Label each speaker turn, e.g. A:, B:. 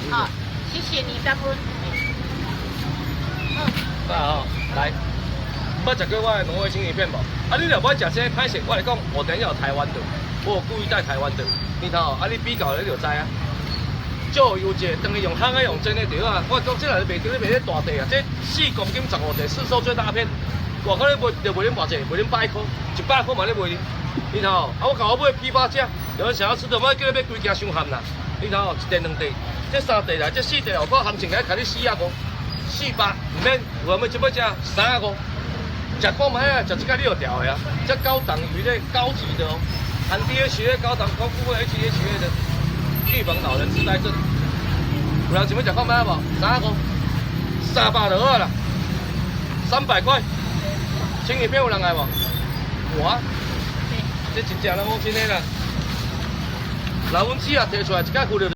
A: 好，谢谢你，感恩。
B: 来，捌食过我的挪威生鱼片无？啊，你若要食这个歹势，我来讲，我等一下有台湾的，我有故意带台湾的，你睇啊，你比较你就知啊。就有一个等于用烘的用蒸的对啊，我讲这来卖在大地啊，这4公斤15块，市售最大片。外口咧卖就卖恁偌济，卖恁100块，100块嘛咧卖你。你睇啊，我搞我买批发价，有人想要吃的，我叫你买几件伤咸啦。你睇哦，一地两地，这3地来，这4地哦，我行情来开你450、400，唔免，有人要怎么食35，食看卖啊，食这个你就调的啊，这高档鱼类，高级的哦，含 DHA 高档高富味 HDHA 的。预防老人痴呆症，有人想要食看卖无？35，300就好啦，300块。生鱼片有人爱无？有啊，这真正人讲真诶啦。老阮姊啊，摕出来一摆付了。